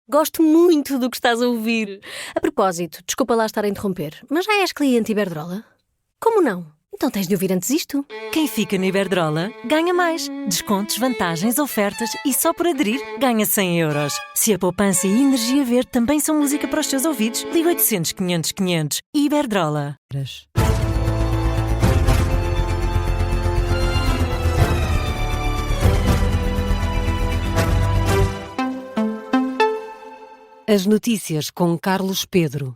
Gosto muito do que estás a ouvir. A propósito, desculpa lá estar a interromper, mas já és cliente Iberdrola? Como não? Então tens de ouvir antes isto. Quem fica na Iberdrola ganha mais. Descontos, vantagens, ofertas e só por aderir ganha 100 euros. Se a poupança e a energia verde também são música para os teus ouvidos, liga 800 500 500. Iberdrola. As notícias com Carlos Pedro.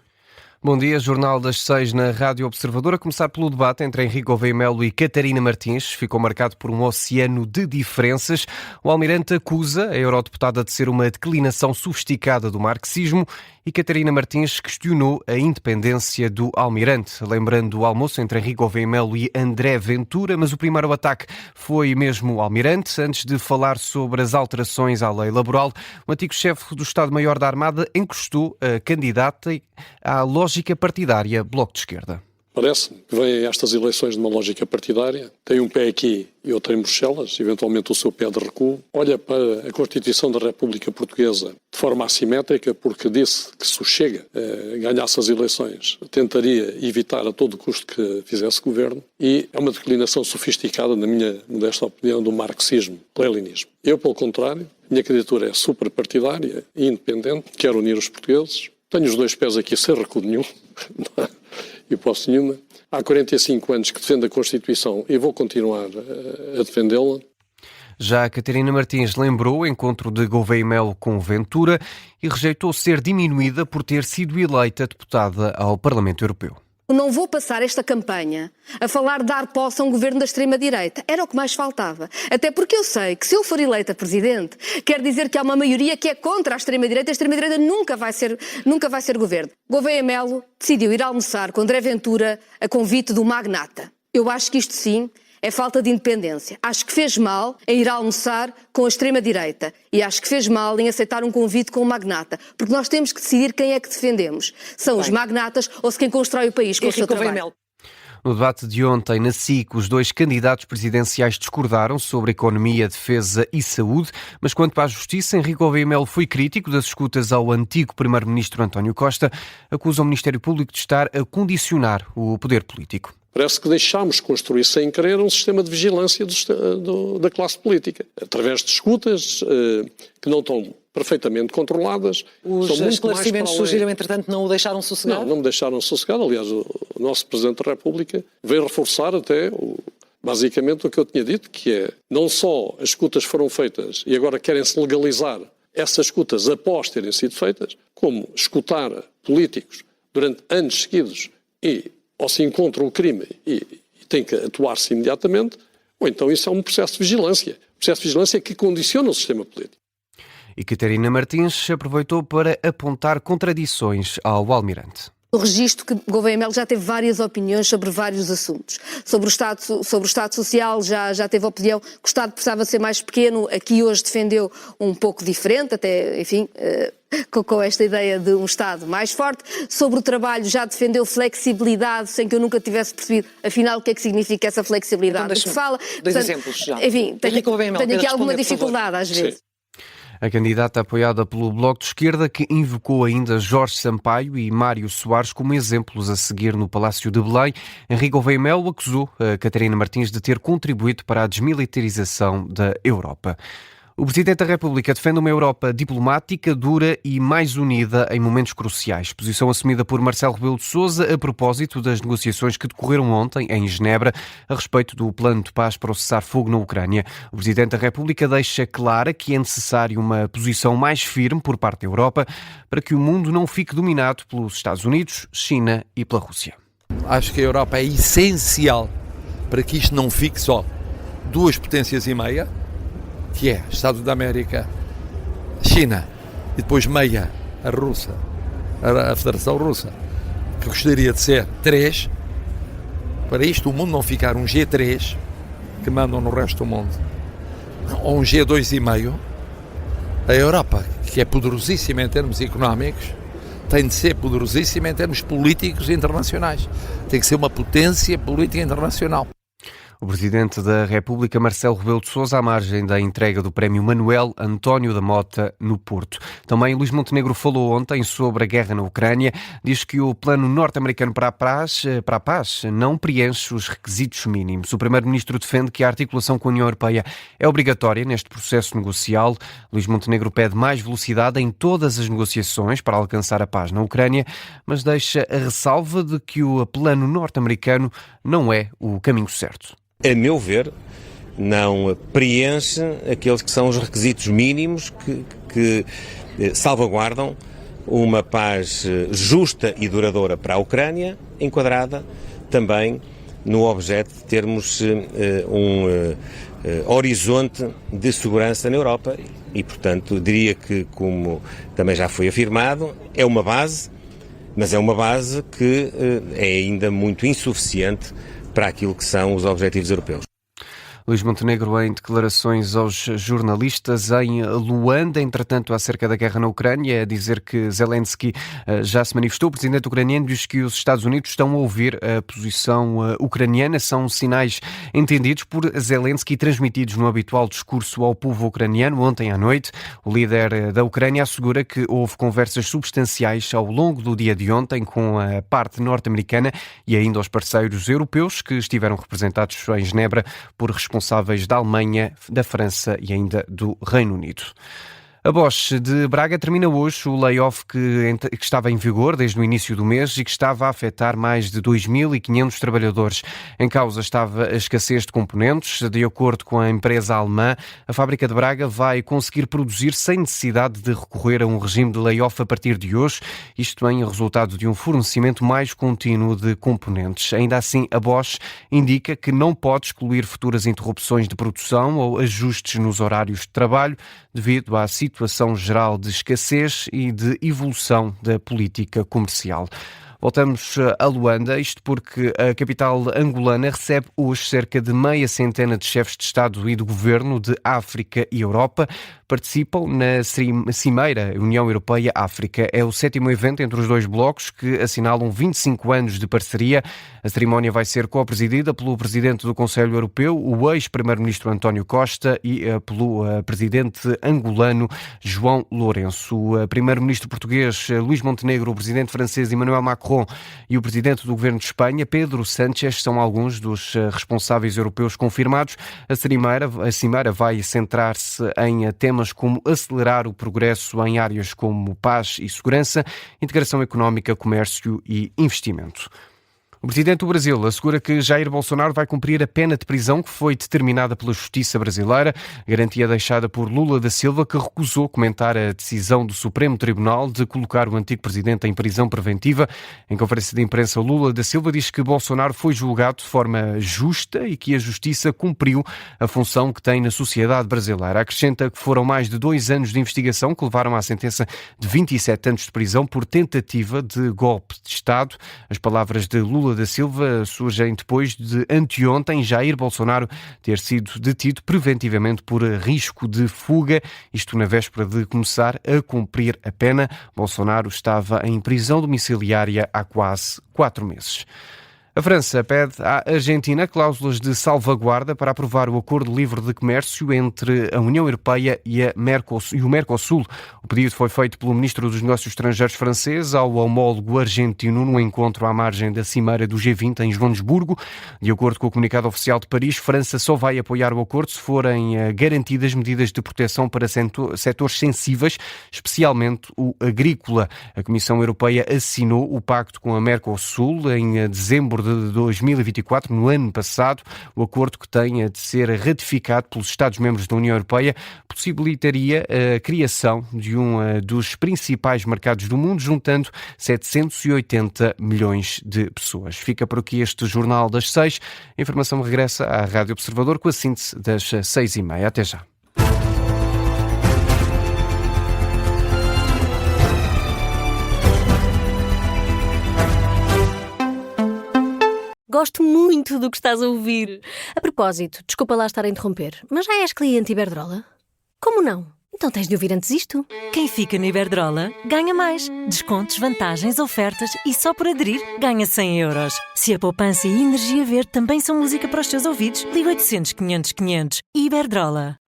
Bom dia, Jornal das 6 na Rádio Observador. A começar pelo debate entre Henrique Gouveia Melo e Catarina Martins. Ficou marcado por um oceano de diferenças. O Almirante acusa a eurodeputada de ser uma declinação sofisticada do marxismo e Catarina Martins questionou a independência do Almirante, lembrando o almoço entre Henrique Gouveia Melo e André Ventura, mas o primeiro ataque foi mesmo o Almirante. Antes de falar sobre as alterações à lei laboral, o antigo chefe do Estado-Maior da Armada encostou a candidata à lógica partidária Bloco de Esquerda. Parece-me que vem a estas eleições de uma lógica partidária, tem um pé aqui e outro em Bruxelas, eventualmente o seu pé de recuo, olha para a Constituição da República Portuguesa de forma assimétrica, porque disse que se o Chega ganhasse as eleições, tentaria evitar a todo custo que fizesse governo, e é uma declinação sofisticada, na minha modesta opinião, do marxismo-leninismo. Eu, pelo contrário, minha candidatura é superpartidária e independente, quero unir os portugueses, tenho os dois pés aqui sem recuo nenhum, hipótese nenhuma. Há 45 anos que defendo a Constituição e vou continuar a defendê-la. Já a Catarina Martins lembrou o encontro de Gouveia Melo com Ventura e rejeitou ser diminuída por ter sido eleita deputada ao Parlamento Europeu. Não vou passar esta campanha a falar de dar posse a um governo da extrema-direita. Era o que mais faltava. Até porque eu sei que se eu for eleita presidente, quer dizer que há uma maioria que é contra a extrema-direita. A extrema-direita nunca vai ser governo. Gouveia Melo decidiu ir almoçar com André Ventura a convite do magnata. Eu acho que isto sim é falta de independência. Acho que fez mal em ir almoçar com a extrema-direita e acho que fez mal em aceitar um convite com o magnata, porque nós temos que decidir quem é que defendemos. São os magnatas ou se quem constrói o país com o seu trabalho. No debate de ontem, na SIC, os dois candidatos presidenciais discordaram sobre economia, defesa e saúde, mas quanto à justiça, Henrique Gouveia Melo foi crítico das escutas ao antigo primeiro-ministro António Costa, acusa o Ministério Público de estar a condicionar o poder político. Parece que deixámos construir sem querer um sistema de vigilância da classe política, através de escutas que não estão perfeitamente controladas. Os esclarecimentos surgiram, entretanto, não o deixaram sossegado? Não me deixaram sossegado. Aliás, o nosso Presidente da República veio reforçar até basicamente o que eu tinha dito, que é não só as escutas foram feitas e agora querem-se legalizar essas escutas após terem sido feitas, como escutar políticos durante anos seguidos e ou se encontra o crime e tem que atuar-se imediatamente, ou então isso é um processo de vigilância. Um processo de vigilância que condiciona o sistema político. E Catarina Martins aproveitou para apontar contradições ao Almirante. O registro que Gouveia Melo já teve várias opiniões sobre vários assuntos. Sobre o Estado Social já teve opinião que o Estado precisava ser mais pequeno. Aqui hoje defendeu um pouco diferente, até, enfim, com esta ideia de um Estado mais forte. Sobre o trabalho já defendeu flexibilidade, sem que eu nunca tivesse percebido, afinal, o que é que significa essa flexibilidade. Então, Fala, dois exemplos já. Enfim, tenho aqui alguma dificuldade às vezes. Sim. A candidata apoiada pelo Bloco de Esquerda, que invocou ainda Jorge Sampaio e Mário Soares como exemplos a seguir no Palácio de Belém. Henrique Gouveia Melo acusou a Catarina Martins de ter contribuído para a desmilitarização da Europa. O Presidente da República defende uma Europa diplomática, dura e mais unida em momentos cruciais. Posição assumida por Marcelo Rebelo de Sousa a propósito das negociações que decorreram ontem em Genebra a respeito do plano de paz para o cessar-fogo na Ucrânia. O Presidente da República deixa clara que é necessário uma posição mais firme por parte da Europa para que o mundo não fique dominado pelos Estados Unidos, China e pela Rússia. Acho que a Europa é essencial para que isto não fique só duas potências e meia, que é Estados da América, China e depois meia a Rússia, a Federação Russa, que gostaria de ser 3, para isto o mundo não ficar um G3 que mandam no resto do mundo, ou um G2,5. A Europa, que é poderosíssima em termos económicos, tem de ser poderosíssima em termos políticos e internacionais. Tem que ser uma potência política internacional. O Presidente da República, Marcelo Rebelo de Sousa, à margem da entrega do Prémio Manuel António da Mota no Porto. Também Luís Montenegro falou ontem sobre a guerra na Ucrânia. Diz que o plano norte-americano para a paz não preenche os requisitos mínimos. O Primeiro-Ministro defende que a articulação com a União Europeia é obrigatória neste processo negocial. Luís Montenegro pede mais velocidade em todas as negociações para alcançar a paz na Ucrânia, mas deixa a ressalva de que o plano norte-americano não é o caminho certo. A meu ver, não preenche aqueles que são os requisitos mínimos que salvaguardam uma paz justa e duradoura para a Ucrânia, enquadrada também no objeto de termos um horizonte de segurança na Europa e, portanto, diria que, como também já foi afirmado, é uma base, mas é uma base que é ainda muito insuficiente para aquilo que são os objetivos europeus. Luís Montenegro em declarações aos jornalistas em Luanda, entretanto, acerca da guerra na Ucrânia, a dizer que Zelensky já se manifestou. O presidente ucraniano diz que os Estados Unidos estão a ouvir a posição ucraniana. São sinais entendidos por Zelensky e transmitidos no habitual discurso ao povo ucraniano ontem à noite. O líder da Ucrânia assegura que houve conversas substanciais ao longo do dia de ontem com a parte norte-americana e ainda os parceiros europeus que estiveram representados em Genebra por responsáveis da Alemanha, da França e ainda do Reino Unido. A Bosch de Braga termina hoje o layoff que estava em vigor desde o início do mês e que estava a afetar mais de 2.500 trabalhadores. Em causa estava a escassez de componentes. De acordo com a empresa alemã, a fábrica de Braga vai conseguir produzir sem necessidade de recorrer a um regime de layoff a partir de hoje, isto em resultado de um fornecimento mais contínuo de componentes. Ainda assim, a Bosch indica que não pode excluir futuras interrupções de produção ou ajustes nos horários de trabalho devido à situação geral de escassez e de evolução da política comercial. Voltamos a Luanda, isto porque a capital angolana recebe hoje cerca de meia centena de chefes de Estado e de Governo de África e Europa. Participam na Cimeira União Europeia-África. É o 7º evento entre os dois blocos que assinalam 25 anos de parceria. A cerimónia vai ser co-presidida pelo Presidente do Conselho Europeu, o ex-Primeiro-Ministro António Costa, e pelo Presidente angolano João Lourenço. O Primeiro-Ministro português Luís Montenegro, o Presidente francês Emmanuel Macron e o Presidente do Governo de Espanha, Pedro Sánchez, são alguns dos responsáveis europeus confirmados. A Cimeira vai centrar-se em temas como acelerar o progresso em áreas como paz e segurança, integração económica, comércio e investimento. O Presidente do Brasil assegura que Jair Bolsonaro vai cumprir a pena de prisão que foi determinada pela Justiça brasileira, garantia deixada por Lula da Silva, que recusou comentar a decisão do Supremo Tribunal de colocar o antigo Presidente em prisão preventiva. Em conferência de imprensa, Lula da Silva diz que Bolsonaro foi julgado de forma justa e que a Justiça cumpriu a função que tem na sociedade brasileira. Acrescenta que foram mais de 2 anos de investigação que levaram à sentença de 27 anos de prisão por tentativa de golpe de Estado. As palavras de Lula da Silva surgem depois de anteontem Jair Bolsonaro ter sido detido preventivamente por risco de fuga, isto na véspera de começar a cumprir a pena. Bolsonaro estava em prisão domiciliária há quase 4 meses. A França pede à Argentina cláusulas de salvaguarda para aprovar o acordo livre de comércio entre a União Europeia e o Mercosul. O pedido foi feito pelo Ministro dos Negócios Estrangeiros francês ao homólogo argentino no encontro à margem da Cimeira do G20 em Joanesburgo. De acordo com o comunicado oficial de Paris, França só vai apoiar o acordo se forem garantidas medidas de proteção para setores sensíveis, especialmente o agrícola. A Comissão Europeia assinou o pacto com a Mercosul em dezembro de 2024, no ano passado. O acordo, que tem de ser ratificado pelos Estados-membros da União Europeia, possibilitaria a criação de um dos principais mercados do mundo, juntando 780 milhões de pessoas. Fica por aqui este Jornal das 6. A informação regressa à Rádio Observador com a síntese das 6h30. Até já. Gosto muito do que estás a ouvir. A propósito, desculpa lá estar a interromper, mas já és cliente Iberdrola? Como não? Então tens de ouvir antes isto. Quem fica no Iberdrola ganha mais. Descontos, vantagens, ofertas e só por aderir ganha 100 euros. Se a poupança e a energia verde também são música para os teus ouvidos, liga 800 500 500. Iberdrola.